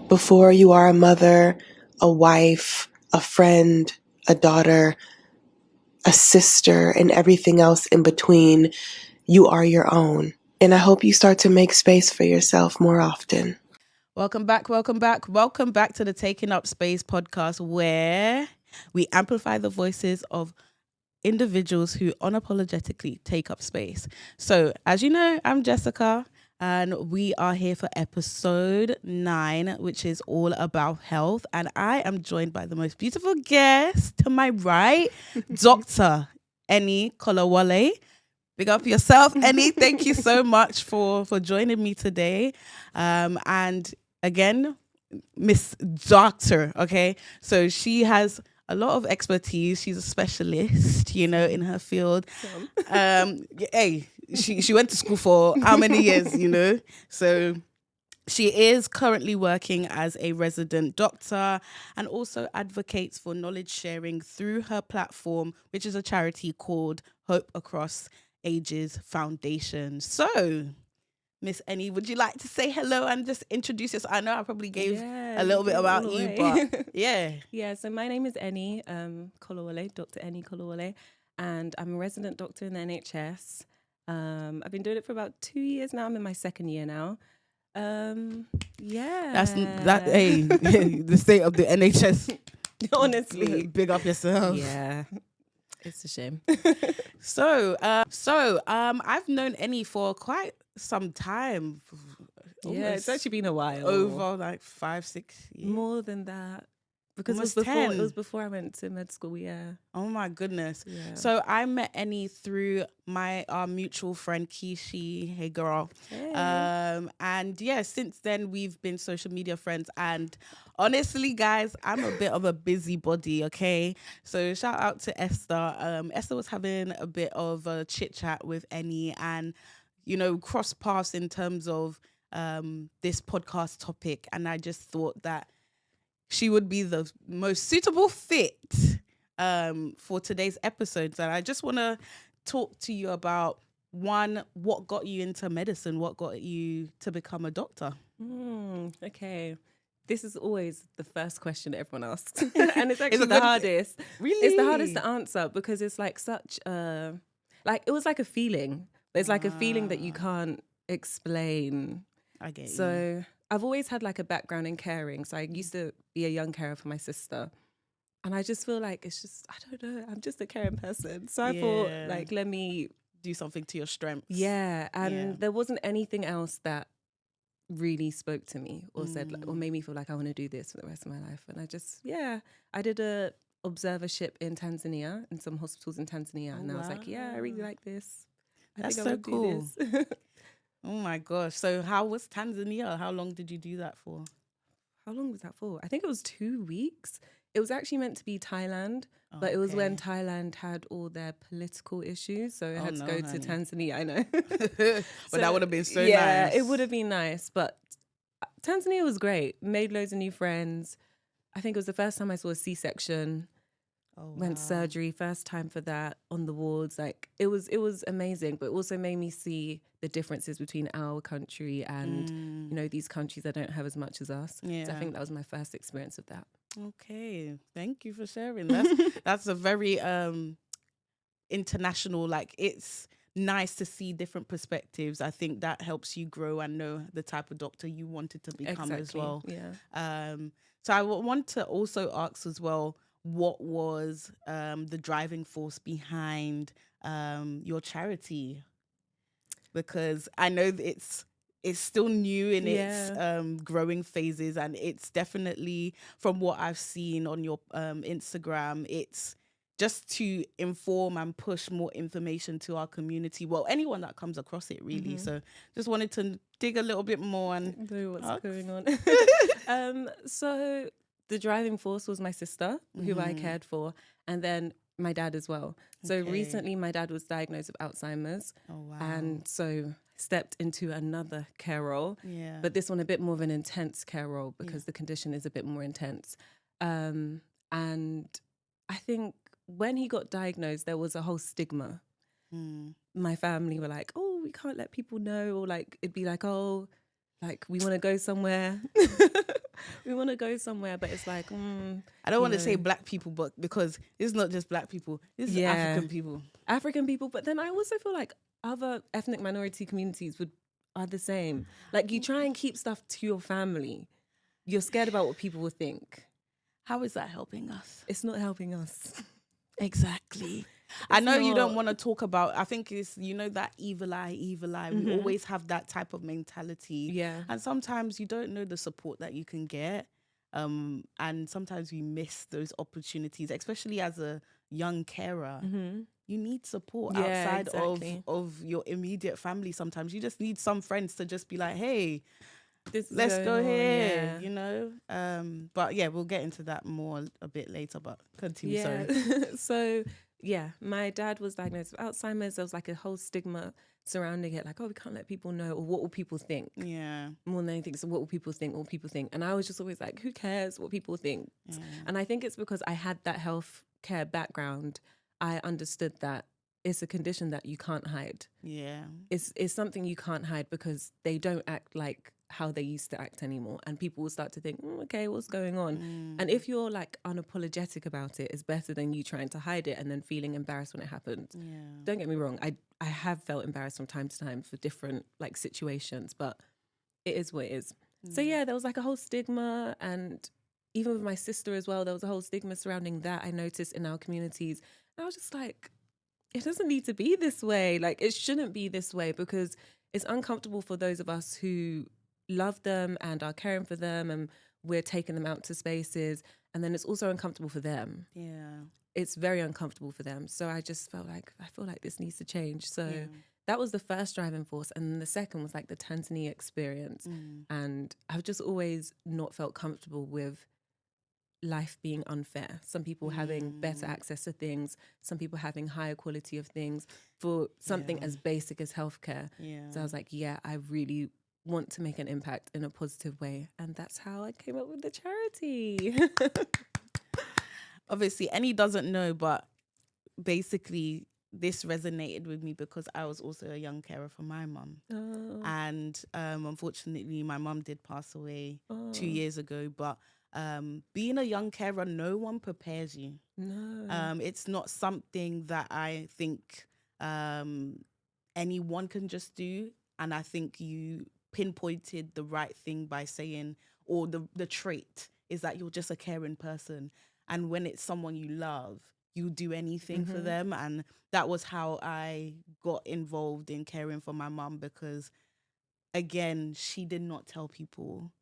Before you are a mother, a wife, a friend, a daughter, a sister, and everything else in between, you are your own. And I hope you start to make space for yourself more often. Welcome back to the Taking Up Space podcast, where we amplify the voices of individuals who unapologetically take up space. So, as you know, I'm Jessica, and we are here for episode 9, which is all about health. And I am joined by the most beautiful guest to my right, Dr. Eni Kolawole. Big up yourself, Eni. Thank you so much for joining me today. And again, Miss Doctor, okay? So she has a lot of expertise. She's a specialist, in her field. Hey, she went to school for how many years, So she is currently working as a resident doctor and also advocates for knowledge sharing through her platform, which is a charity called Hope Across Ages Foundation. So, Miss Eni, would you like to say hello and just introduce yourself? I know I probably gave a little bit about you, but yeah. Yeah, so my name is Eni Kolawole, Dr. Eni Kolawole, and I'm a resident doctor in the NHS. I've been doing it for about 2 years now. I'm in my second year now. Yeah. That's the state of the NHS. Honestly. Big up yourself. Yeah. It's a shame. So I've known Eni for quite some time. Yeah, it's actually been a while. Over like 5-6 years. More than that. Because Almost it was before I went to med school, yeah. Oh my goodness. Yeah. So I met Eni through our mutual friend Kishi. Hey girl. Hey. And yeah, since then we've been social media friends, and honestly guys, I'm a bit of a busybody, okay? So shout out to Esther. Esther was having a bit of a chit chat with Eni and cross paths in terms of this podcast topic, and I just thought that she would be the most suitable fit for today's episodes. And I just want to talk to you about, one, what got you into medicine? What got you to become a doctor? Okay. This is always the first question everyone asks. And it's actually the hardest. Really? It's the hardest to answer because it's like such it was like a feeling. There's like a feeling that you can't explain. I get you. So I've always had like a background in caring. So I used to be a young carer for my sister. And I just feel like it's just, I don't know, I'm just a caring person. So I thought like, let me do something to your strengths. Yeah. And there wasn't anything else that really spoke to me or said like, or made me feel like I want to do this for the rest of my life. And I just, I did a observership in Tanzania, in some hospitals in Tanzania. And I was like, I really like this. That's so cool. Do this. Oh my gosh. So how was Tanzania? How long did you do that for? How long was that for? I think it was 2 weeks. It was actually meant to be Thailand, but it was when Thailand had all their political issues. So it had to go to Tanzania, I know. But that would have been so nice. Yeah, it would have been nice. But Tanzania was great. Made loads of new friends. I think it was the first time I saw a C-section. Went surgery, first time for that, on the wards. Like it was amazing, but it also made me see the differences between our country and these countries that don't have as much as us. So I think that was my first experience of that. Okay, thank you for sharing. That's a very international. Like, it's nice to see different perspectives. I think that helps you grow and know the type of doctor you wanted to become as well. Yeah. So I want to also ask as well, what was the driving force behind your charity? Because I know that it's still new in its growing phases, and it's definitely, from what I've seen on your Instagram, it's just to inform and push more information to our community. Well, anyone that comes across it, really. Mm-hmm. So just wanted to dig a little bit more and know what's going on. So the driving force was my sister, who I cared for, and then my dad as well. So recently my dad was diagnosed with Alzheimer's. Oh, wow. And so stepped into another care role, but this one a bit more of an intense care role because the condition is a bit more intense. And I think when he got diagnosed, there was a whole stigma. My family were like, oh, we can't let people know, or like it'd be like, oh, like we want to go somewhere. We want to go somewhere, but it's like, I don't want to say black people, but because it's not just black people, it's African people. African people. But then I also feel like other ethnic minority communities are the same. Like, you try and keep stuff to your family. You're scared about what people will think. How is that helping us? It's not helping us. Exactly. I know you don't want to talk about, I think it's, that evil eye. We always have that type of mentality. Yeah. And sometimes you don't know the support that you can get. And sometimes we miss those opportunities, especially as a young carer. You need support outside of your immediate family. Sometimes you just need some friends to just be like, hey, let's go here, but yeah, we'll get into that more a bit later, but continue. Sorry. So my dad was diagnosed with Alzheimer's. There was like a whole stigma surrounding it, like, oh, we can't let people know, or what will people think? Yeah. More than anything, so what will people think? What will people think? And I was just always like, who cares what people think? Yeah. And I think it's because I had that health care background. I understood that it's a condition that you can't hide. Yeah. It's something you can't hide, because they don't act like how they used to act anymore, and people will start to think, okay, what's going on? And if you're like unapologetic about it, it's better than you trying to hide it and then feeling embarrassed when it happens. Don't get me wrong, I have felt embarrassed from time to time for different like situations, but it is what it is. So there was like a whole stigma, and even with my sister as well, there was a whole stigma surrounding that I noticed in our communities. And I was just like, it doesn't need to be this way. Like, it shouldn't be this way, because it's uncomfortable for those of us who love them and are caring for them, and we're taking them out to spaces, and then it's also uncomfortable for them. It's very uncomfortable for them. So I just feel like this needs to change. So that was the first driving force, and then the second was like the Tanzania experience. And I've just always not felt comfortable with life being unfair. Some people having better access to things, some people having higher quality of things for something as basic as healthcare. So I was like, I really want to make an impact in a positive way, and that's how I came up with the charity. Obviously, Annie doesn't know, but basically this resonated with me because I was also a young carer for my mum. And unfortunately my mum did pass away 2 years ago, but being a young carer, no one prepares you. It's not something that I think anyone can just do. And I think you pinpointed the right thing by saying, or the trait is that you're just a caring person. And when it's someone you love, you do anything for them. And that was how I got involved in caring for my mum, because again, she did not tell people.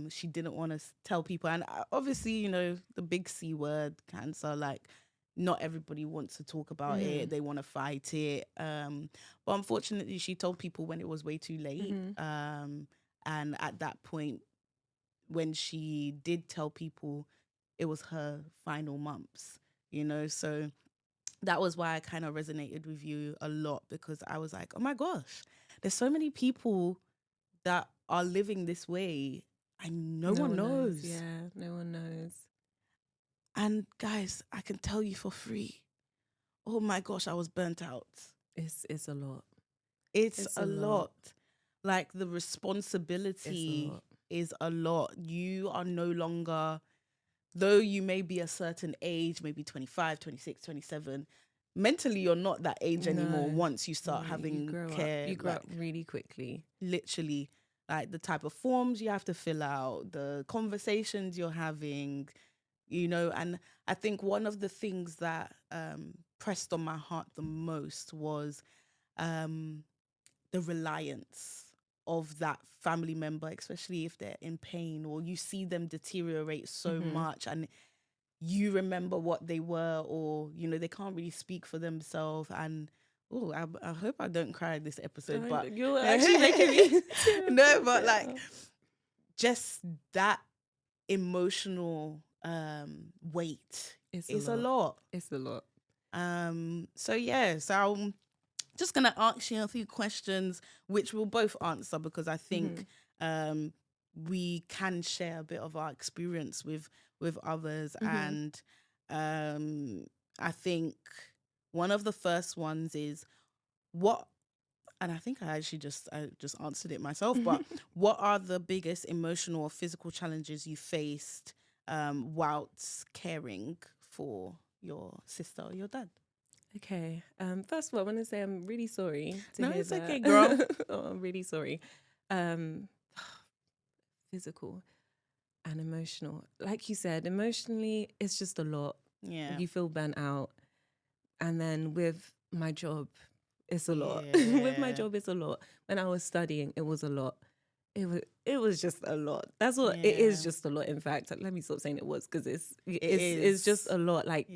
She didn't want to tell people. And obviously, the big C word, cancer, like, not everybody wants to talk about it. They want to fight it. But unfortunately, she told people when it was way too late. And at that point, when she did tell people, it was her final months, So that was why I kind of resonated with you a lot, because I was like, oh my gosh, there's so many people that are living this way and no one knows. Yeah, no one knows. And guys, I can tell you for free, oh my gosh, I was burnt out. It's a lot. It's a lot. Like, the responsibility is a lot. You are no longer, though you may be a certain age, maybe 25, 26, 27, mentally you're not that age anymore once you start having care. You grow up really quickly. Literally. Like, the type of forms you have to fill out, the conversations you're having, and I think one of the things that pressed on my heart the most was the reliance of that family member, especially if they're in pain or you see them deteriorate so much, and you remember what they were, or they can't really speak for themselves. And I hope I don't cry this episode, but you're actually making me no, but like, just that emotional weight is a lot. It's a lot. So I'm just gonna ask you a few questions, which we'll both answer, because I think we can share a bit of our experience with others. And I think one of the first ones is, what and I think I just answered it myself, but what are the biggest emotional or physical challenges you faced whilst caring for your sister or your dad? Okay. First of all, I want to say I'm really sorry to hear it's that. okay, girl. I'm really sorry. Physical and emotional. Like you said, emotionally, it's just a lot. Yeah. You feel burnt out. And then with my job, it's a lot. Yeah. With my job, it's a lot. When I was studying, it was a lot. It was just a lot. That's all. It is just a lot. In fact, let me stop saying it was, because it's just a lot. Like,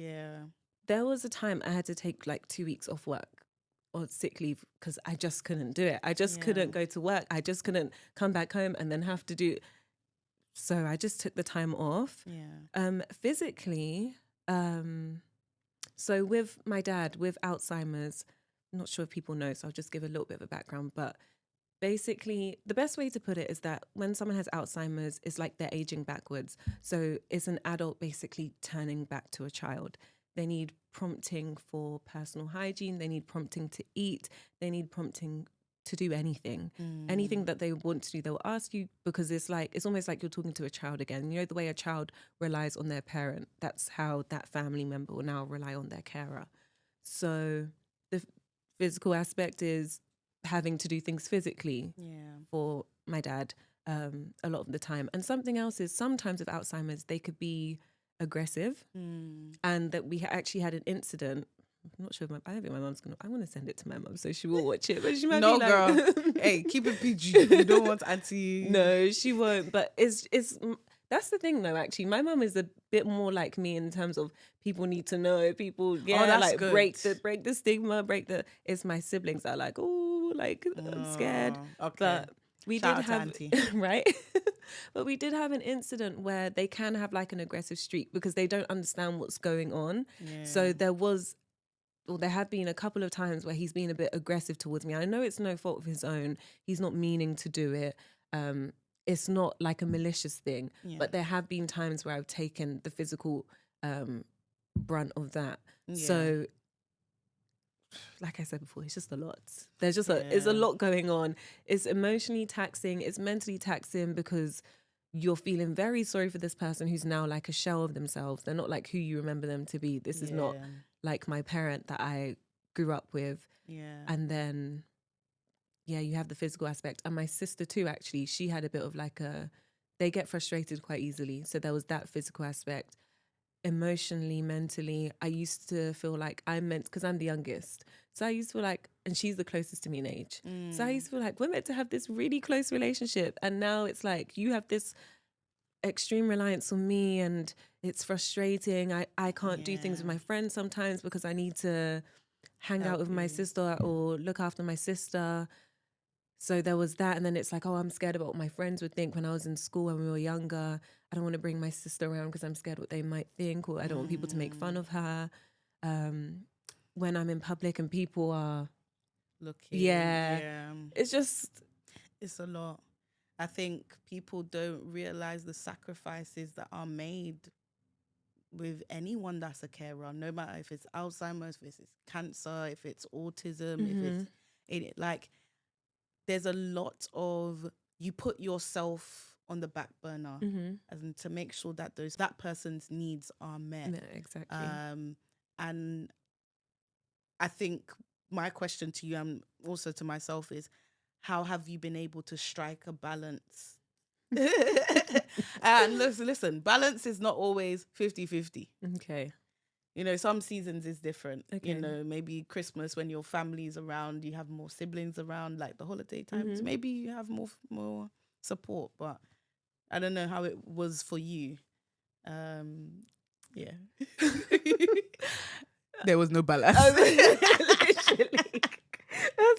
there was a time I had to take like 2 weeks off work or sick leave because I just couldn't do it. I just couldn't go to work. I just couldn't come back home and then have to do. So I just took the time off. Physically, so with my dad, with Alzheimer's, I'm not sure if people know, so I'll just give a little bit of a background. But basically, the best way to put it is that when someone has Alzheimer's, it's like they're aging backwards. So it's an adult basically turning back to a child. They need prompting for personal hygiene. They need prompting to eat. They need prompting to do anything. Anything that they want to do, they'll ask you, because it's almost like you're talking to a child again. You know, the way a child relies on their parent, that's how that family member will now rely on their carer. So the physical aspect is having to do things physically for my dad a lot of the time. And something else is sometimes with Alzheimer's, they could be aggressive. And that we actually had an incident. I'm not sure. I don't think my mum's I'm gonna send it to my mum so she will watch it. But she might be like, girl. Hey, keep it PG. You don't want auntie. No, she won't. But it's that's the thing though. Actually, my mum is a bit more like me in terms of people need to know. People, that's like good. break the stigma. It's my siblings that are like, oh, like I'm scared. Okay. But we Shout did out to have auntie. right. But we did have an incident where they can have like an aggressive streak because they don't understand what's going on. So there have been a couple of times where he's been a bit aggressive towards me. I know it's no fault of his own. He's not meaning to do it. It's not like a malicious thing. But there have been times where I've taken the physical brunt of that. So, like I said before, it's just a lot. There's just it's a lot going on. It's emotionally taxing. It's mentally taxing because you're feeling very sorry for this person who's now like a shell of themselves. They're not like who you remember them to be. This is not like my parent that I grew up with. And then, you have the physical aspect. And my sister too, actually, she had a bit of like they get frustrated quite easily. So there was that physical aspect. Emotionally, mentally, I used to feel like because I'm the youngest. So I used to feel like, and she's the closest to me in age. So I used to feel like we're meant to have this really close relationship. And now it's like you have this extreme reliance on me and it's frustrating. I can't do things with my friends sometimes because I need to hang out with my sister or look after my sister. So there was that. And then it's like, oh, I'm scared about what my friends would think when I was in school when we were younger. I don't want to bring my sister around because I'm scared what they might think, or I don't want people to make fun of her. When I'm in public and people are looking. It's a lot. I think people don't realize the sacrifices that are made with anyone that's a carer, no matter if it's Alzheimer's, if it's cancer, if it's autism, if it's like, there's a lot of, you put yourself on the back burner and to make sure that that person's needs are met. Yeah, exactly. And I think my question to you and also to myself is, how have you been able to strike a balance? And listen, balance is not always 50-50. Okay. You know, some seasons is different. Okay. You know, maybe Christmas when your family's around, you have more siblings around, like the holiday times. Maybe you have more support, but I don't know how it was for you. Yeah. There was no balance. That's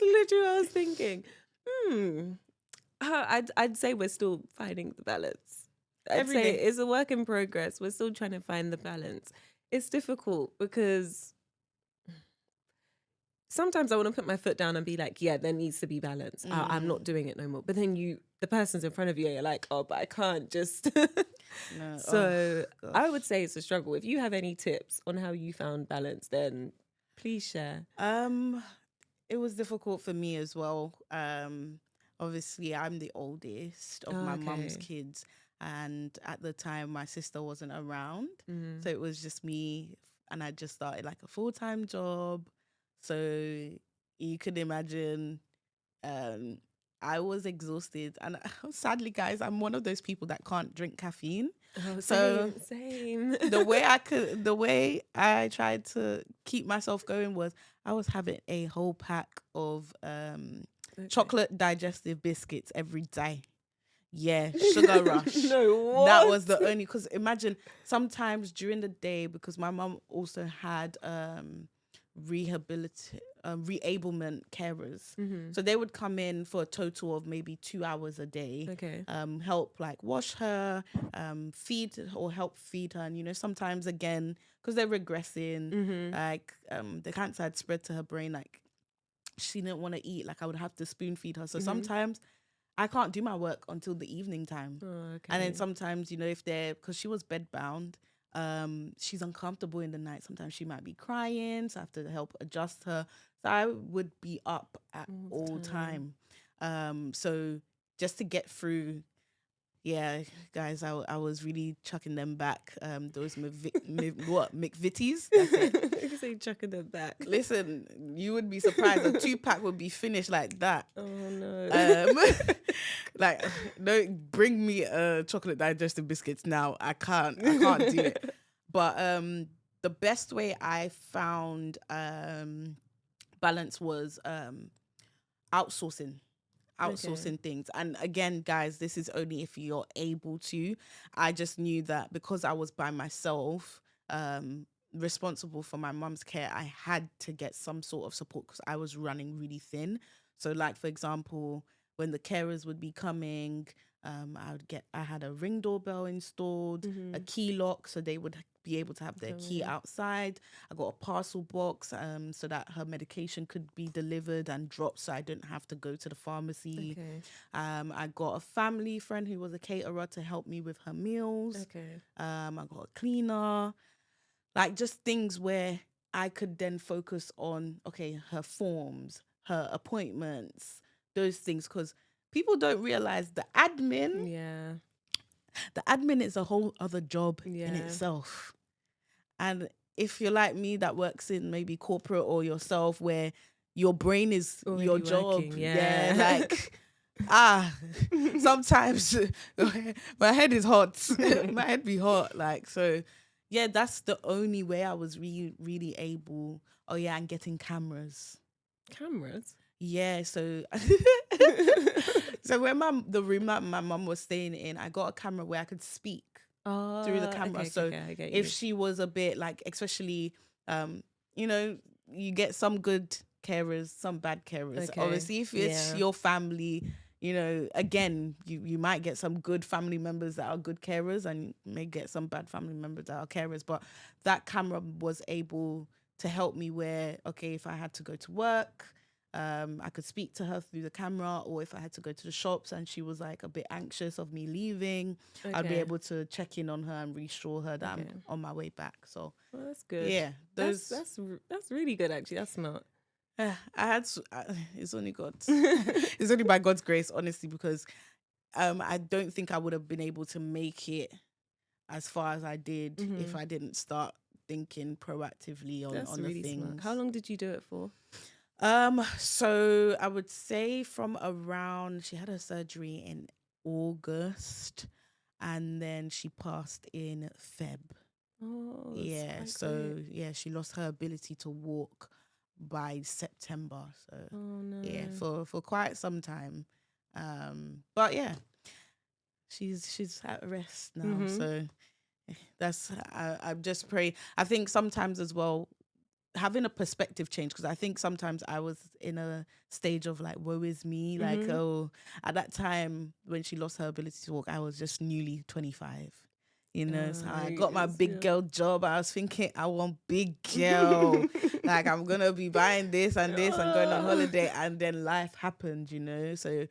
literally what I was thinking. I'd say we're still finding the balance. I'd say it's a work in progress. We're still trying to find the balance. It's difficult because sometimes I want to put my foot down and be like, yeah, there needs to be balance. I'm not doing it no more. But then the person's in front of you, you're like, oh, but I can't just. No. So I would say it's a struggle. If you have any tips on how you found balance, then please share. it was difficult for me as well. Obviously, I'm the oldest of my mum's Okay. kids, and at the time, my sister wasn't around, Mm. so it was just me, and I just started like a full-time job. So you could imagine, um, I was exhausted, and sadly, guys, I'm one of those people that can't drink caffeine. Oh, So same. the way I tried to keep myself going was I was having a whole pack of Okay. chocolate digestive biscuits every day. Yeah, sugar rush. No, That what? was the only, because imagine sometimes during the day, because my mum also had reablement carers. Mm-hmm. So they would come in for a total of maybe 2 hours a day, Okay. help like wash her, feed or help feed her. And, you know, sometimes again, because they're regressing, Mm-hmm. like the cancer had spread to her brain, like she didn't want to eat, like I would have to spoon feed her. So Mm-hmm. sometimes I can't do my work until the evening time. Oh, okay. And then sometimes, you know, if they're, because she was bedbound, she's uncomfortable in the night. Sometimes she might be crying, so I have to help adjust her. So I would be up at all time. So just to get through, yeah, guys, I was really chucking them back. Those McVitties. That's it. You say chucking them back. Listen, you would be surprised. A 2-pack would be finished like that. Oh no. Like, don't bring me chocolate digestive biscuits now. I can't do it. But the best way I found balance was outsourcing things. And again, guys, this is only if you're able to. I just knew that because I was by myself, responsible for my mum's care, I had to get some sort of support because I was running really thin. So like, for example, when the carers would be coming, I had a ring doorbell installed, a key lock, so they would be able to have their key outside. I got a parcel box so that her medication could be delivered and dropped, so I didn't have to go to the pharmacy. Okay. I got a family friend who was a caterer to help me with her meals. Okay. I got a cleaner, like just things where I could then focus on, okay, her forms, her appointments, those things, because people don't realize the admin is a whole other job in itself. And if you're like me that works in maybe corporate or yourself where your brain is Already your job, working, like sometimes my head is hot. My head be hot, like, so yeah, that's the only way I was really able. Oh yeah, and getting cameras. Yeah, so so when the room that my mum was staying in, I got a camera where I could speak through the camera. Okay, I get if you. she was a bit like, especially, you know, you get some good carers, some bad carers. Okay. Obviously, if it's your family, you know, again, you might get some good family members that are good carers, and you may get some bad family members that are carers. But that camera was able to help me where, okay, if I had to go to work, I could speak to her through the camera, or if I had to go to the shops and she was like a bit anxious of me leaving, I'd be able to check in on her and reassure her that I'm on my way back. So well, that's good. yeah, That's really good, actually. That's smart. I had to, it's only God. It's only by God's grace, honestly, because I don't think I would have been able to make it as far as I did if I didn't start thinking proactively on the really things. smart. How long did you do it for? So I would say from around, she had her surgery in August and then she passed in Feb. Oh, yeah. So quick. Yeah, she lost her ability to walk by September. So yeah, for quite some time. But yeah, she's at rest now. So that's I'm just praying. I think sometimes as well, having a perspective change, because I think sometimes I was in a stage of like, woe is me, like, oh, at that time when she lost her ability to walk, I was just newly 25, you know. So I got my big girl job. I was thinking, I want big girl, like I'm gonna be buying this and this and going on holiday, and then life happened, you know. So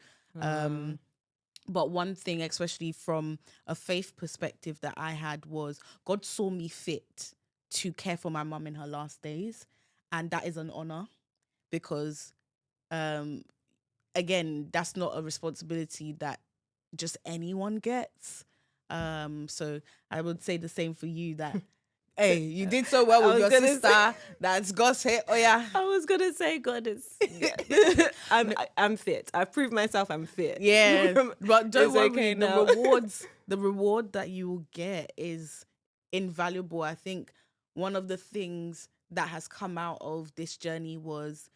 but one thing, especially from a faith perspective, that I had was God saw me fit to care for my mum in her last days. And that is an honor, because again, that's not a responsibility that just anyone gets. So I would say the same for you, that hey, you did so well with your sister. That's God's hit. Oh yeah. I was gonna say, God is. Yeah. I'm fit. I've proved myself. I'm fit. Yeah, but don't worry. Okay The reward that you will get is invaluable. I think one of the things that has come out of this journey was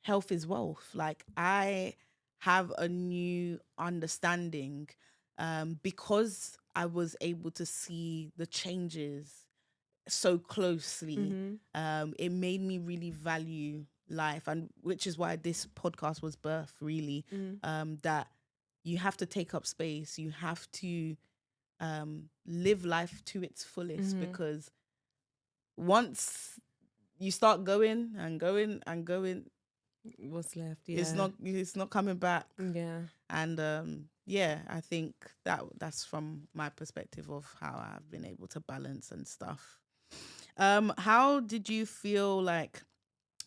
health is wealth. Like, I have a new understanding, because I was able to see the changes so closely. It made me really value life, and which is why this podcast was birthed, really. That you have to take up space, you have to live life to its fullest, because once you start going and going and going, what's left? Yeah, it's not coming back. Yeah. And yeah, I think that's from my perspective of how I've been able to balance and stuff. How did you feel like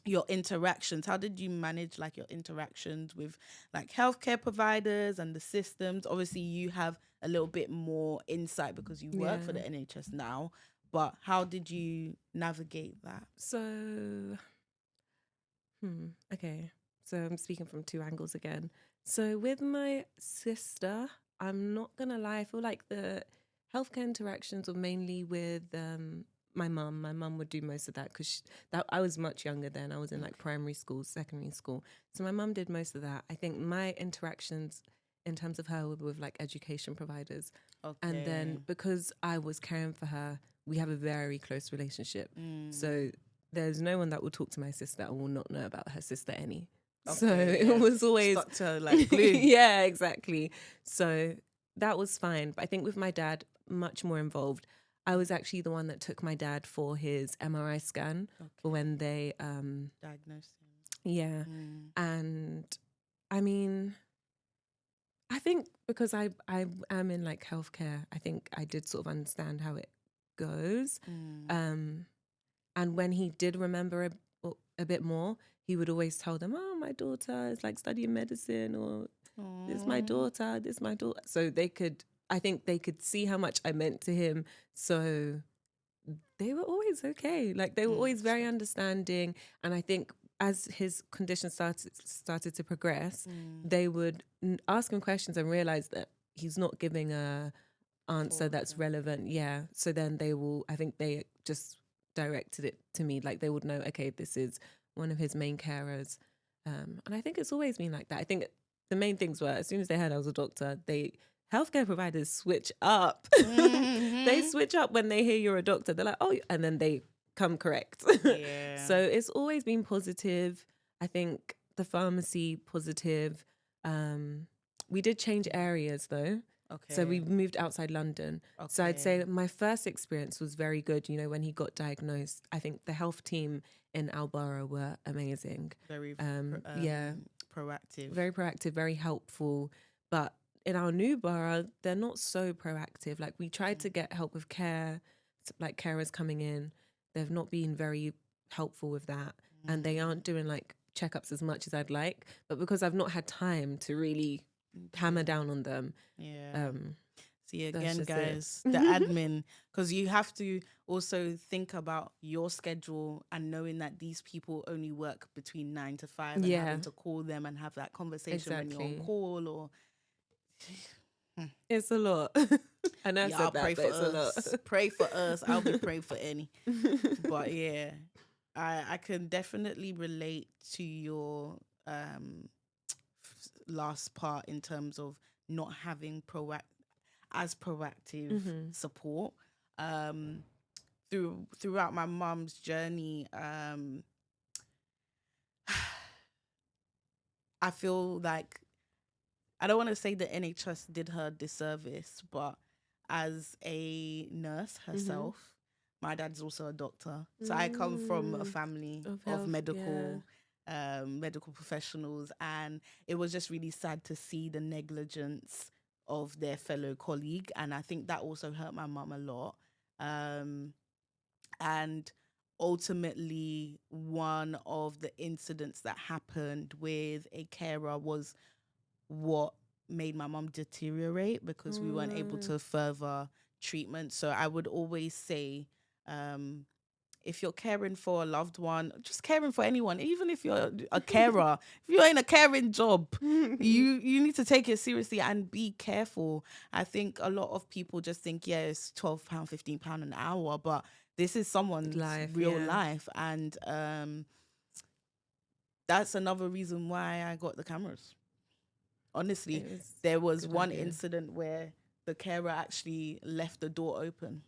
your interactions? How did you manage like your interactions with like healthcare providers and the systems? Obviously, you have a little bit more insight because you work for the NHS now, but how did you navigate that? So, okay. So I'm speaking from two angles again. So with my sister, I'm not gonna lie, I feel like the healthcare interactions were mainly with my mum. My mum would do most of that because I was much younger then. I was in like primary school, secondary school. So my mum did most of that. I think my interactions in terms of her were with like education providers. Okay. And then because I was caring for her, we have a very close relationship. So there's no one that will talk to my sister and will not know about her sister any. Okay, so it was always stuck to her like glue. Yeah, exactly. So that was fine. But I think with my dad, much more involved. I was actually the one that took my dad for his MRI scan for when they diagnosed him. Yeah. And I mean, I think because I am in like healthcare, I think I did sort of understand how it goes. And when he did remember a bit more, he would always tell them, "Oh, my daughter is like studying medicine," or "This is my daughter, this is my daughter." So I think they could see how much I meant to him. So they were always okay. Like they were always very understanding. And I think as his condition started to progress, they would ask him questions and realize that he's not giving a answer that's relevant. Yeah. So then I think they just directed it to me. Like they would know, okay, this is one of his main carers. And I think it's always been like that. I think the main things were, as soon as they heard I was a doctor, healthcare providers switch up. They switch up when they hear you're a doctor. They're like, oh, and then they come correct. Yeah. So it's always been positive. I think the pharmacy, positive. We did change areas though. Okay. So we moved outside London. Okay. So I'd say my first experience was very good. You know, when he got diagnosed, I think the health team in our borough were amazing. Very proactive. Very proactive, very helpful. But in our new borough, they're not so proactive. Like we tried to get help with care, like carers coming in. They've not been very helpful with that. And they aren't doing like checkups as much as I'd like. But because I've not had time to really hammer down on them. Yeah. See, again, guys, the admin, because you have to also think about your schedule and knowing that these people only work between 9 to 5 and having to call them and have that conversation when you're on call or... It's a lot. I know I said that, but it's a lot. Pray for us. I'll be praying for any. But yeah, I can definitely relate to your last part in terms of not having proactive support. Throughout my mum's journey, I feel like, I don't want to say the NHS did her disservice, but as a nurse herself, my dad's also a doctor. So I come from a family of medical professionals, and it was just really sad to see the negligence of their fellow colleague. And I think that also hurt my mum a lot. And ultimately one of the incidents that happened with a carer was what made my mom deteriorate, because we weren't able to further treatment. So I would always say, if you're caring for a loved one, just caring for anyone, even if you're a carer, if you're in a caring job, you need to take it seriously and be careful. I think a lot of people just think, yeah, it's £12, £15 an hour, but this is someone's real life. And that's another reason why I got the cameras. Honestly, there was one incident where the carer actually left the door open.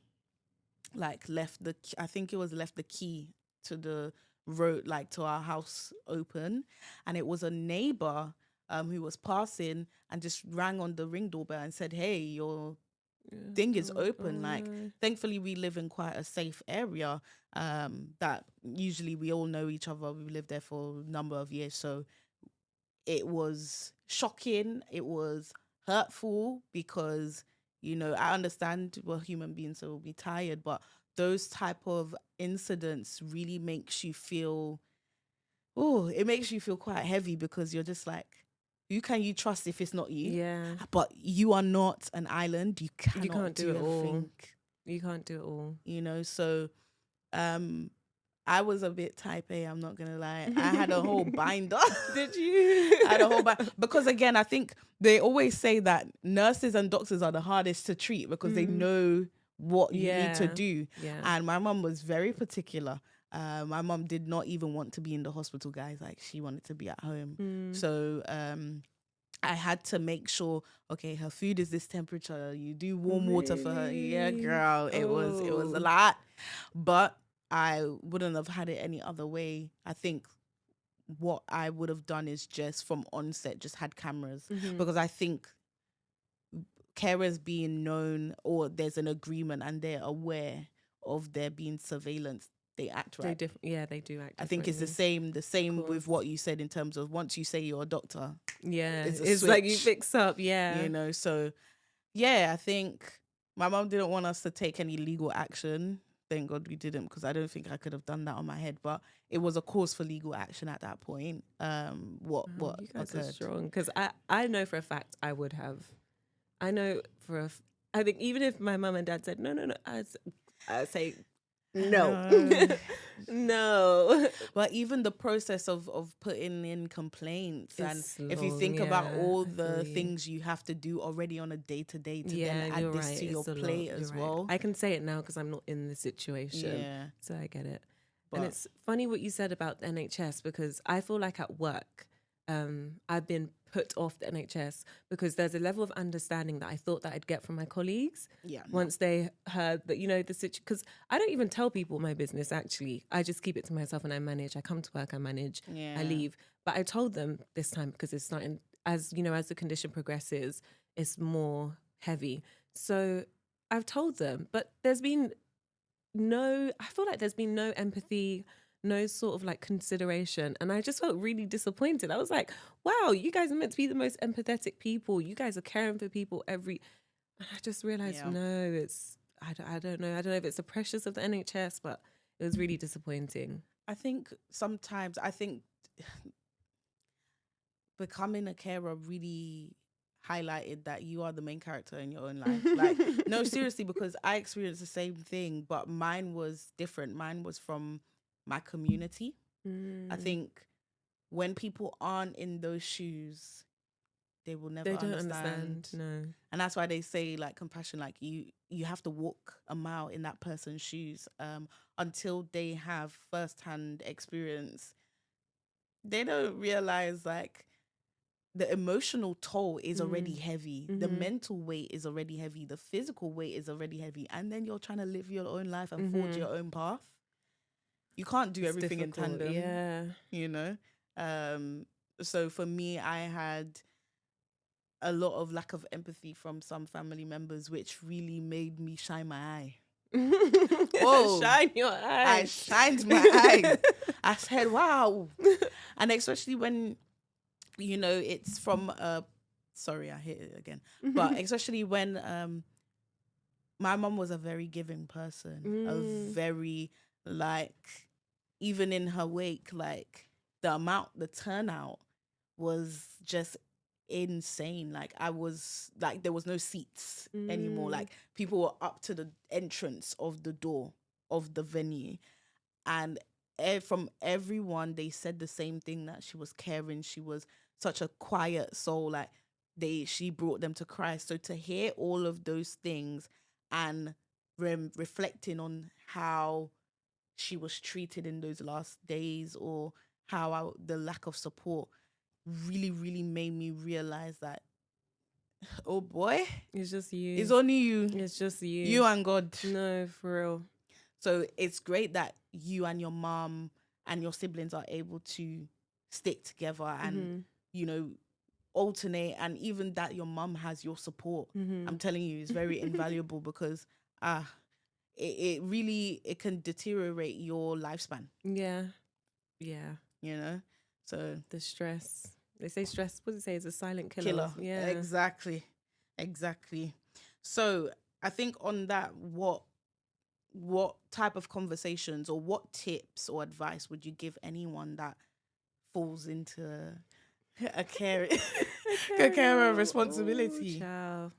Like I think it was left the key to the road, like to our house open. And it was a neighbor who was passing and just rang on the ring doorbell and said, hey, your thing is open. Like, thankfully we live in quite a safe area, that usually we all know each other. We lived there for a number of years. So it was shocking. It was hurtful because, you know, I understand we're human beings, so we'll be tired, but those type of incidents really makes you feel, it makes you feel quite heavy, because you're just like, who can you trust if it's not you? Yeah. But you are not an island. You can't do it all. You can't do it all. You know, so I was a bit type A, I'm not going to lie. I had a whole binder. Did you? I had a whole binder. Because again, I think they always say that nurses and doctors are the hardest to treat because they know what you need to do. Yeah. And my mum was very particular. My mum did not even want to be in the hospital, guys. Like, she wanted to be at home. So I had to make sure, okay, her food is this temperature. You do warm water for her. Yeah, girl. It was a lot. But I wouldn't have had it any other way. I think what I would have done is just from onset, just had cameras. Because I think carers being known, or there's an agreement and they're aware of there being surveillance, they act right. They do act. I think it's the same with what you said in terms of once you say you're a doctor. Yeah, it's like you fix up. Yeah, you know. So yeah, I think my mom didn't want us to take any legal action. Thank God we didn't, because I don't think I could have done that on my head. But it was a cause for legal action at that point. What you guys occurred? Are strong, because I know for a fact I would have. I know I think even if my mum and dad said no, I'd say no. No. But even the process of putting in complaints, it's and if you think long, about all the things you have to do already on a day-to-day to then add this to your plate as well. I can say it now because I'm not in the situation. Yeah. So I get it. And it's funny what you said about the NHS, because I feel like at work, I've been put off the NHS because there's a level of understanding that I thought that I'd get from my colleagues. Yeah. Once they heard that, you know, the situation, because I don't even tell people my business, actually. I just keep it to myself and I manage. I come to work, I manage, I leave. But I told them this time because it's starting, as you know, as the condition progresses, it's more heavy. So I've told them, but I feel like there's been no empathy, no sort of like consideration. And I just felt really disappointed. I was like, wow, you guys are meant to be the most empathetic people. You guys are caring for people I just realized, no, I don't know. I don't know if it's the pressures of the NHS, but it was really disappointing. I think sometimes, becoming a carer really highlighted that you are the main character in your own life. Like, no, seriously, because I experienced the same thing, but mine was different. Mine was from my community. I think when people aren't in those shoes, they will never understand. No. And that's why they say, like, compassion, like you have to walk a mile in that person's shoes until they have firsthand experience. They don't realize, like, the emotional toll is already heavy. The mental weight is already heavy. The physical weight is already heavy. And then you're trying to live your own life and forge your own path. You can't do everything difficult. In tandem. Yeah. You know? So for me, I had a lot of lack of empathy from some family members, which really made me shine my eye. Whoa. Shine your eye. I shined my eye. I said, wow. And especially when, you know, it's from sorry, I hit it again. But especially when my mom was a very giving person, a very Like, even in her wake, like, the turnout was just insane. Like, there was no seats anymore. Like, people were up to the entrance of the door of the venue. And from everyone, they said the same thing, that she was caring. She was such a quiet soul. Like, she brought them to Christ. So to hear all of those things and reflecting on how she was treated in those last days, or how the lack of support really, really made me realize that, oh boy, It's just you. it's only you. It's just you. You and God. No, for real. So it's great that you and your mom and your siblings are able to stick together and, you know, alternate, and even that your mom has your support. I'm telling you, it's very invaluable, because it really can deteriorate your lifespan. Yeah. You know, so the stress. They say stress. What does it say? Is a silent killer. Yeah, exactly. So I think on that, what type of conversations or what tips or advice would you give anyone that falls into a carer responsibility? Child.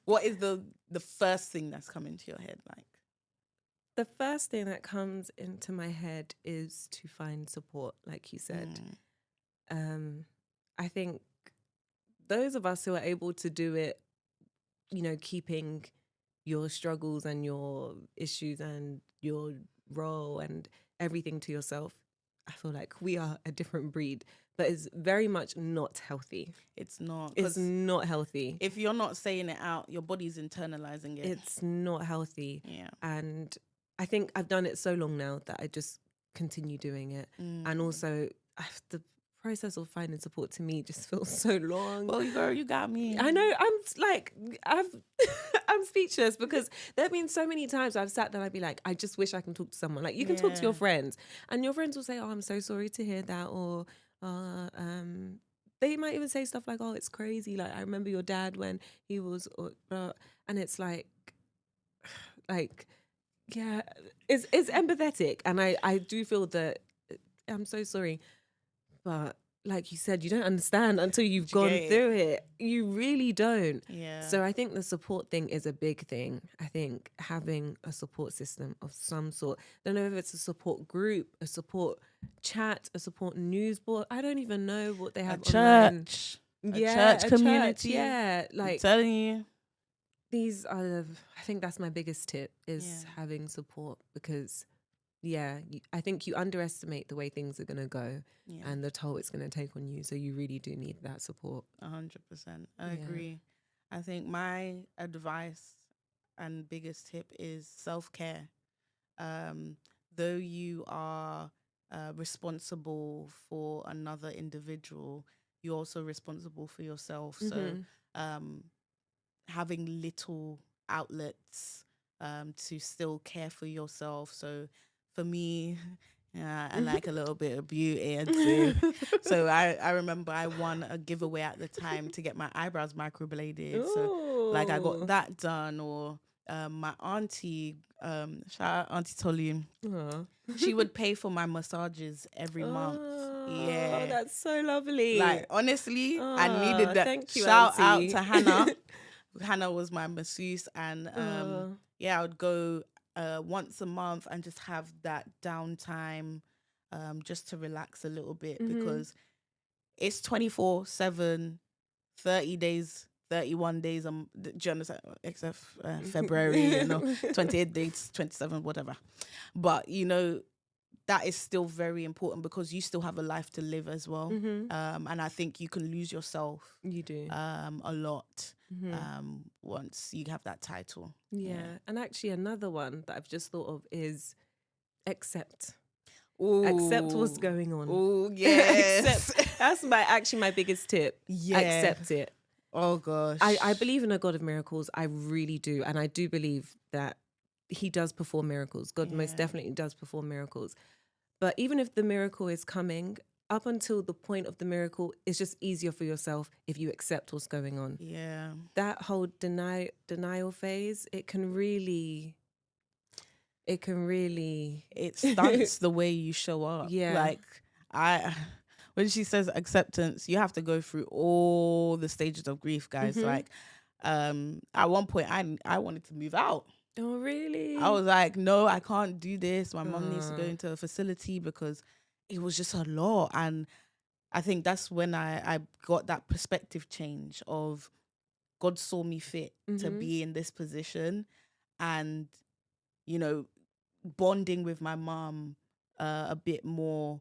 What is the first thing that's coming to your head? Like, the first thing that comes into my head is to find support, like you said. I think those of us who are able to do it, you know, keeping your struggles and your issues and your role and everything to yourself, I feel like we are a different breed, but it's very much not healthy. It's not. It's not healthy. If you're not saying it out, your body's internalizing it. It's not healthy. Yeah. And I think I've done it so long now that I just continue doing it. And also, the process of finding support to me just feels so long. Well, girl, you got me. I know. I'm speechless, because there have been so many times I've sat there and I'd be like, I just wish I can talk to someone. Like, you can talk to your friends, and your friends will say, oh, I'm so sorry to hear that. Or they might even say stuff like, oh, it's crazy. Like, I remember your dad when he was, and it's like, yeah, it's empathetic. And I do feel that, I'm so sorry, but like you said, you don't understand until you've gone through it. You really don't. Yeah. So I think the support thing is a big thing. I think having a support system of some sort. I don't know if it's a support group, a support chat, a support news board. I don't even know what they have online. Church Church, community. yeah. Like, I'm telling you. These are I think that's my biggest tip, is having support, because I think you underestimate the way things are going to go and the toll it's going to take on you. So you really do need that support. 100%. I agree. I think my advice and biggest tip is self-care. Though you are responsible for another individual, you're also responsible for yourself. So having little outlets to still care for yourself. So for me, I like a little bit of beauty. And so I remember I won a giveaway at the time to get my eyebrows microbladed. Ooh. So like I got that done. Or my auntie, shout out Auntie Tolu, she would pay for my massages every month. Yeah. Oh, that's so lovely. Like, honestly, I needed that. Thank you, Shout Auntie. out to Hannah. Hannah was my masseuse, and I would go once a month and just have that downtime, just to relax a little bit, because it's 24/7, 30 days, 31 days. Do you understand? Except February, 28 days, 27, whatever. But that is still very important, because you still have a life to live as well. And I think you can lose yourself. You do. A lot once you have that title. Yeah. And actually another one that I've just thought of is accept. Ooh. Accept what's going on. Oh, yes. That's my biggest tip. Yeah. Accept it. Oh, gosh. I believe in a God of miracles. I really do. And I do believe that he does perform miracles. God most definitely does perform miracles. But even if the miracle is coming, up until the point of the miracle, it's just easier for yourself if you accept what's going on. Yeah. That whole denial phase, it can really... it can really, it stunts the way you show up. Yeah. Like when she says acceptance, you have to go through all the stages of grief, guys. Like at one point I wanted to move out. Oh, really? I was like, no, I can't do this. My mom needs to go into a facility because it was just a lot. And I think that's when I got that perspective change of God saw me fit to be in this position, and, you know, bonding with my mom a bit more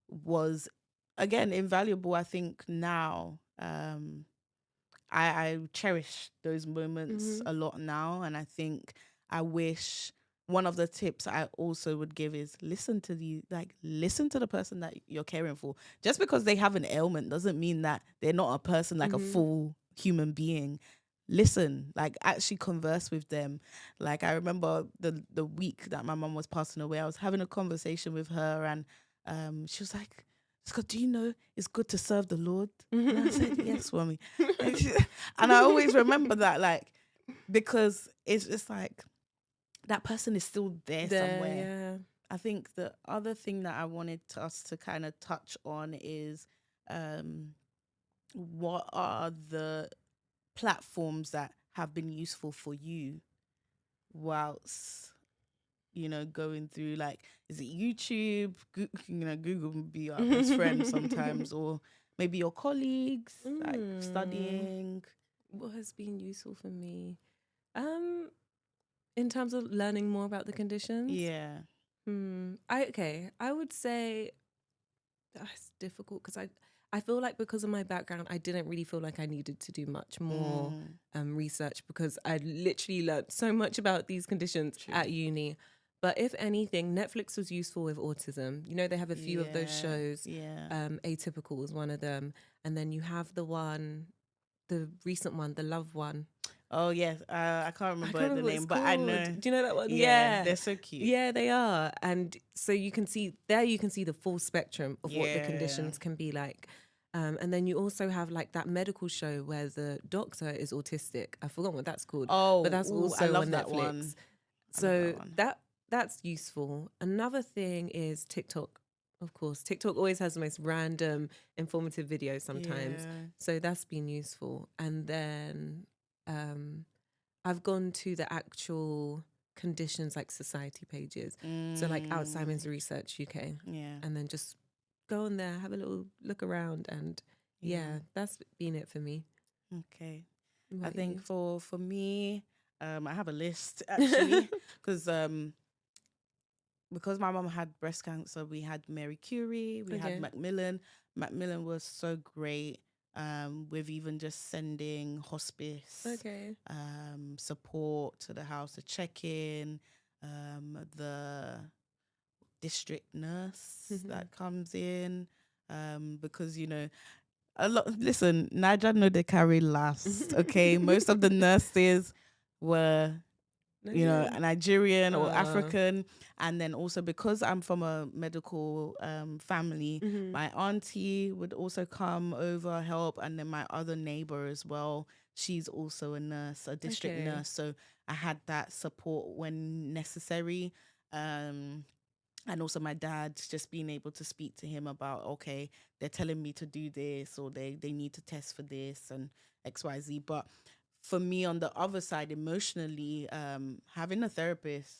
was, again, invaluable. I think now I cherish those moments a lot now. And I think I wish one of the tips I also would give is listen to the person that you're caring for. Just because they have an ailment doesn't mean that they're not a person, like a full human being. Listen, like actually converse with them. Like I remember the week that my mom was passing away, I was having a conversation with her, and she was like, Scott, do you know it's good to serve the Lord? And I said, yes, mommy. And I always remember that, like, because it's just like that person is still there somewhere. Yeah. I think the other thing that I wanted us to kind of touch on is what are the platforms that have been useful for you whilst, you know, going through, like, is it YouTube? Google would be our best friend sometimes, or maybe your colleagues, like studying. What has been useful for me? In terms of learning more about the conditions? Yeah. I would say that's difficult because I feel like because of my background, I didn't really feel like I needed to do much more research because I literally learned so much about these conditions at uni. But if anything, Netflix was useful with autism. You know, they have a few of those shows. Yeah. Atypical was one of them. And then you have the recent one, the Love one. Oh, yes. I can't remember the name, but I know. Do you know that one? Yeah. They're so cute. Yeah, they are. And so you can see the full spectrum of what the conditions can be like. And then you also have like that medical show where the doctor is autistic. I forgot what that's called. Oh, but that's also I love on that Netflix. One. So that's useful. Another thing is TikTok. Of course, TikTok always has the most random, informative videos sometimes. Yeah. So that's been useful. And then I've gone to the actual conditions like society pages. So like Alzheimer's Research UK. Yeah. And then just go on there, have a little look around, and that's been it for me. Okay. I think for me, I have a list actually because my mom had breast cancer, we had Mary Curie, we had Macmillan. Macmillan was so great with even just sending hospice support to the house, to check in, the district nurse that comes in, because, you know, listen, Niger know they carry last, okay? Most of the nurses were, you know, Nigerian or African. And then also because I'm from a medical family, my auntie would also come over, help. And then my other neighbor as well, she's also a nurse, a district nurse. So I had that support when necessary. And also my dad, just being able to speak to him about, okay, they're telling me to do this, or they need to test for this and XYZ. But for me, on the other side, emotionally, having a therapist,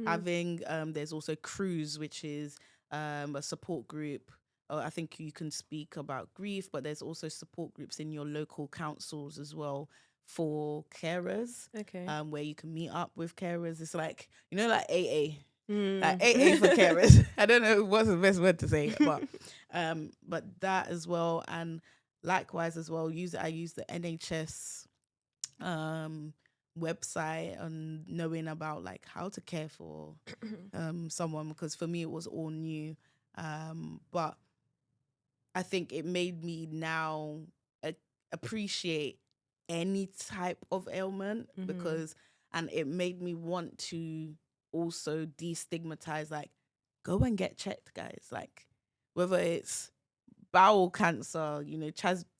having, there's also Cruise, which is a support group. I think you can speak about grief, but there's also support groups in your local councils as well for carers, where you can meet up with carers. It's like, you know, like AA. Like AA for carers. I don't know what's the best word to say, but that as well. And likewise as well, I use the NHS website and knowing about like how to care for someone, because for me it was all new. But I think it made me now appreciate any type of ailment, and it made me want to also destigmatize, like, go and get checked, guys. Like, whether it's bowel cancer, you know,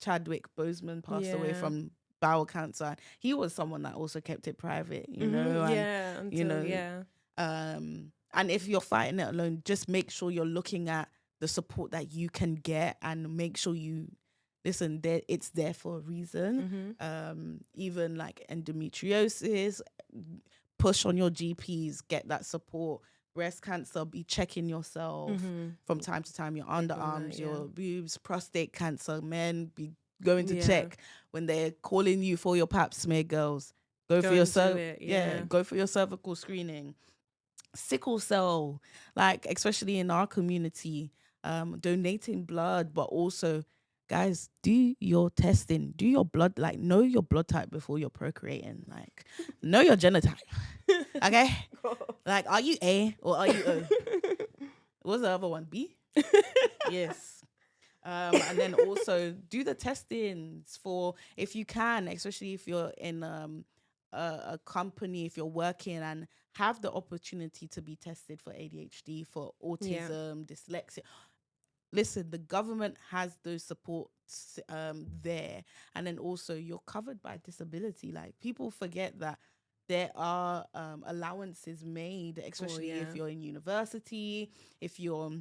Chadwick Boseman passed away from bowel cancer. He was someone that also kept it private, you know, And if you're fighting it alone, just make sure you're looking at the support that you can get, and make sure you listen, there it's there for a reason. Even like endometriosis, push on your GPs, get that support. Breast cancer, be checking yourself from time to time, your underarms, your boobs. Prostate cancer, men, be going to check when they're calling you for your pap smear. Girls, go for your go for your cervical screening. Sickle cell, like especially in our community, donating blood, but also, guys, do your testing, do your blood, like know your blood type before you're procreating, like know your genotype. Okay, like are you A or are you O? What's the other one? B? Yes. And then also do the testings for, if you can, especially if you're in a company, if you're working, and have the opportunity to be tested for ADHD, for autism, dyslexia. Listen, the government has those supports there. And then also you're covered by disability. Like, people forget that there are allowances made, especially if you're in university, if you're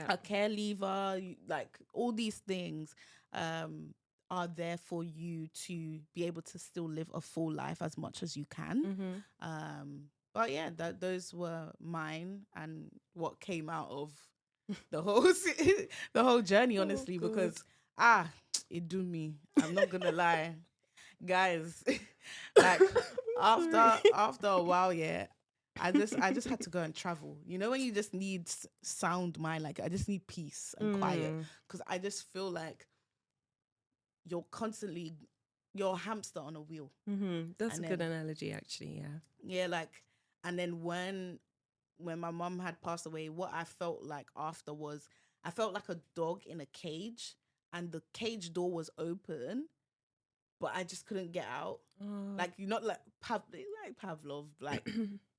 a care leaver, like all these things are there for you to be able to still live a full life as much as you can. But yeah, those were mine and what came out of the whole the whole journey, honestly, because it do me. I'm not gonna lie, guys. Like after a while, I just had to go and travel. You know, when you just need sound mind, like I just need peace and quiet, because I just feel like you're constantly you're a hamster on a wheel. That's a good analogy, actually. Yeah, like, and then when my mom had passed away, what I felt like after was I felt like a dog in a cage, and the cage door was open, but I just couldn't get out. Like, you're not like Pavlov, like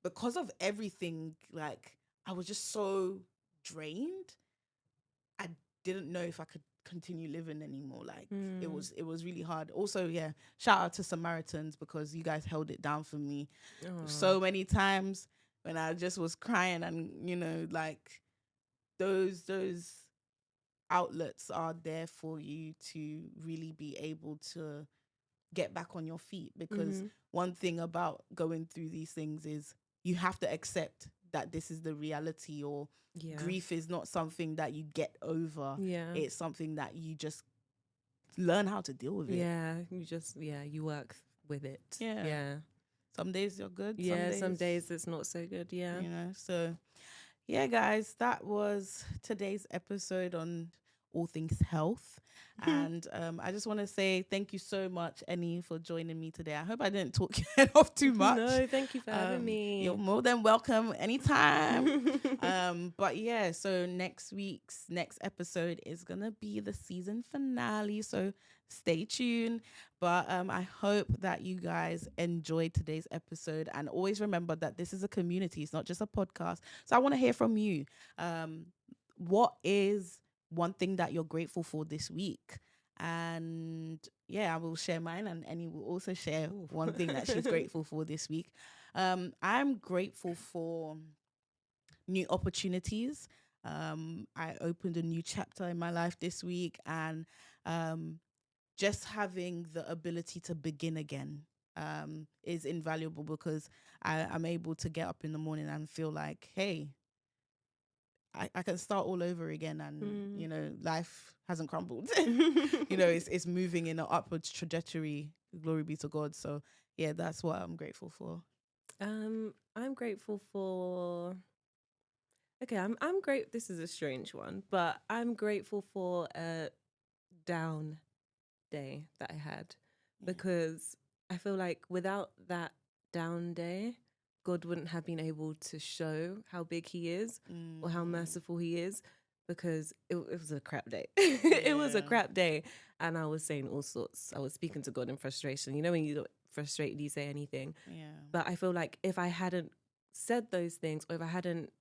because of everything, like I was just so drained. I didn't know if I could continue living anymore. Like it was really hard. Also, shout out to Samaritans, because you guys held it down for me so many times when I just was crying, and you know, like those outlets are there for you to really be able to get back on your feet, because one thing about going through these things is you have to accept that this is the reality, or grief is not something that you get over. It's something that you just learn how to deal with it. You work with it. Some days you're good, some days it's not so good. You know, so guys, that was today's episode on all things health. And I just want to say thank you so much, Annie, for joining me today. I hope I didn't talk your head off too much. No, thank you for having me. You're more than welcome anytime. But so next week's next episode is gonna be the season finale, so stay tuned. But I hope that you guys enjoyed today's episode, and always remember that this is a community, it's not just a podcast. So I want to hear from you. What is one thing that you're grateful for this week? And I will share mine, and Annie will also share one thing that she's grateful for this week. I'm grateful for new opportunities. I opened a new chapter in my life this week, and just having the ability to begin again is invaluable, because I'm able to get up in the morning and feel like, hey, I can start all over again, and you know, life hasn't crumbled. You know, it's moving in an upwards trajectory. Glory be to God. So that's what I'm grateful for. I'm grateful for. Okay, I'm great. This is a strange one, but I'm grateful for a down day that I had, because I feel like without that down day, God wouldn't have been able to show how big he is or how merciful he is, because it was a crap day. It was a crap day. And I was saying all sorts. I was speaking to God in frustration. You know, when you get frustrated, you say anything. But I feel like if I hadn't said those things, or if I hadn't,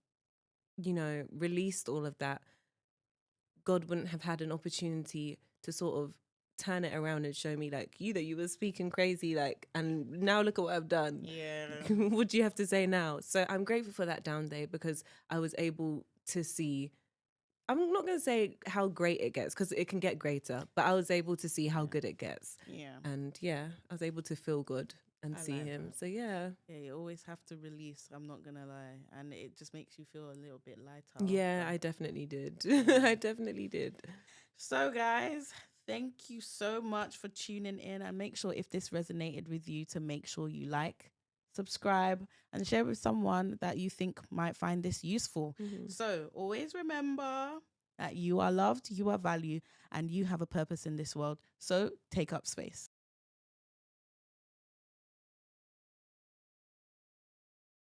you know, released all of that, God wouldn't have had an opportunity to sort of turn it around and show me like, you were speaking crazy, like, and now look at what I've done. Yeah. What do you have to say now? So I'm grateful for that down day, because I was able to see, I'm not going to say how great it gets, because it can get greater, but I was able to see how good it gets. Yeah. And I was able to feel good and see like him. that. So yeah, you always have to release. I'm not gonna lie, and it just makes you feel a little bit lighter. yeah, after. I definitely did. I definitely did. So guys, thank you so much for tuning in, and make sure if this resonated with you to make sure you like, subscribe, and share with someone that you think might find this useful. So always remember that you are loved, you are valued, and you have a purpose in this world. So take up space.